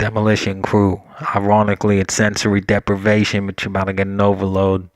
Demolition Crew. Ironically, it's sensory deprivation, but you're about to get an overload.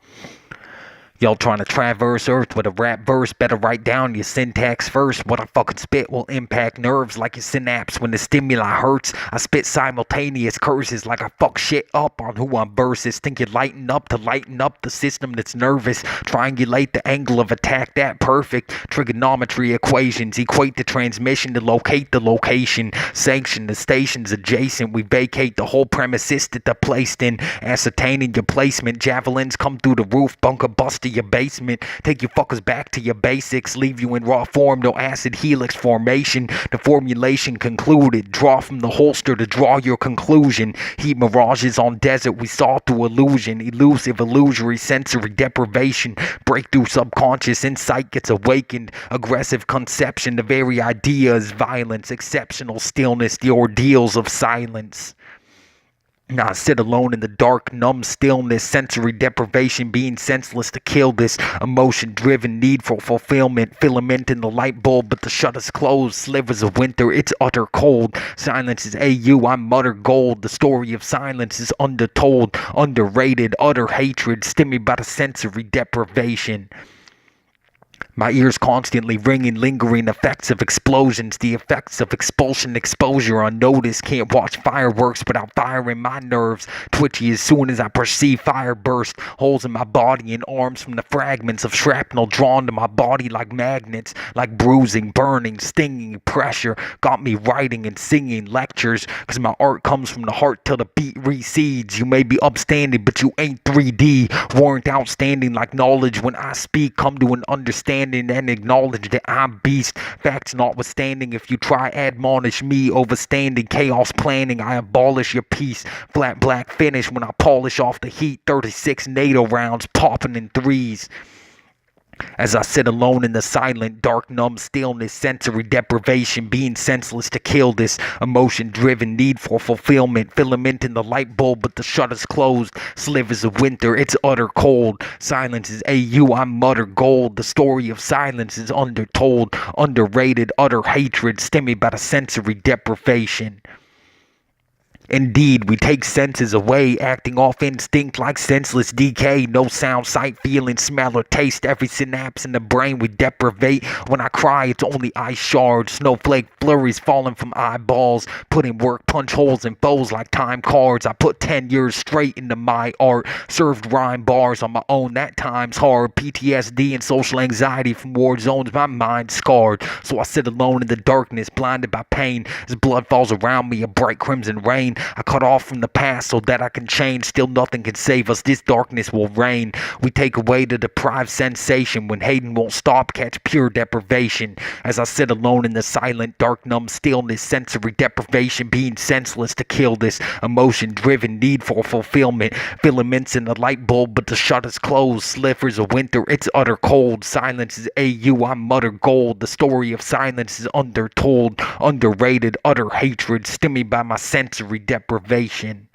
Y'all trying to traverse Earth with a rap verse, better write down your syntax first. What I fucking spit will impact nerves like your synapse when the stimuli hurts. I spit simultaneous curses like I fuck shit up on who I'm versus. Think you lighten up to lighten up the system that's nervous. Triangulate the angle of attack that perfect. Trigonometry equations equate the transmission to locate the location. Sanction the stations adjacent. We vacate the whole premises that they're placed in. Ascertaining your placement. Javelins come through the roof, bunker bust to your basement, take you fuckers back to your basics, leave you in raw form, no acid helix formation. The formulation concluded, draw from the holster to draw your conclusion. Heat mirages on desert we saw through illusion, elusive illusory sensory deprivation. Breakthrough subconscious insight gets awakened, aggressive conception, the very idea is violence, exceptional stillness, the ordeals of silence. Now I sit alone in the dark, numb stillness, sensory deprivation, being senseless to kill this emotion-driven need for fulfillment, filament in the light bulb, but the shutters closed, slivers of winter, it's utter cold. Silence is AU, I mutter gold. The story of silence is undertold, underrated, utter hatred, stimulated by the sensory deprivation. My ears constantly ringing, lingering effects of explosions, the effects of expulsion, exposure unnoticed. Can't watch fireworks without firing my nerves. Twitchy as soon as I perceive fire burst. Holes in my body and arms from the fragments of shrapnel drawn to my body like magnets, like bruising, burning, stinging, pressure. Got me writing and singing lectures, cause my art comes from the heart till the beat recedes. You may be upstanding, but you ain't 3D. Warrant outstanding like knowledge when I speak. Come to an understanding and acknowledge that I'm beast. Facts notwithstanding, if you try admonish me, overstanding chaos planning, I abolish your peace. Flat black finish when I polish off the heat. 36 NATO rounds popping in threes. As I sit alone in the silent, dark, numb stillness, sensory deprivation, being senseless to kill this emotion-driven need for fulfillment, filament in the light bulb, but the shutters closed, slivers of winter, it's utter cold. Silence is AU, I mutter gold. The story of silence is undertold, underrated, utter hatred, stimulated by the sensory deprivation. Indeed, we take senses away, acting off instinct like senseless decay. No sound, sight, feeling, smell, or taste. Every synapse in the brain we deprivate. When I cry, it's only ice shards. Snowflake flurries falling from eyeballs. Putting work, punch holes in foes like time cards. I put 10 years straight into my art. Served rhyme bars on my own, that time's hard. PTSD and social anxiety from war zones, my mind scarred. So I sit alone in the darkness, blinded by pain. As blood falls around me, a bright crimson rain. I cut off from the past so that I can change. Still nothing can save us. This darkness will reign. We take away the deprived sensation. When Hayden won't stop, catch pure deprivation. As I sit alone in the silent, dark, numb stillness, sensory deprivation, being senseless to kill this emotion-driven need for fulfillment. Filaments in the light bulb, but the shutters closed. Slivers of winter, it's utter cold. Silence is AU, I mutter gold. The story of silence is undertold, underrated, utter hatred, stimulated by my sensory deprivation.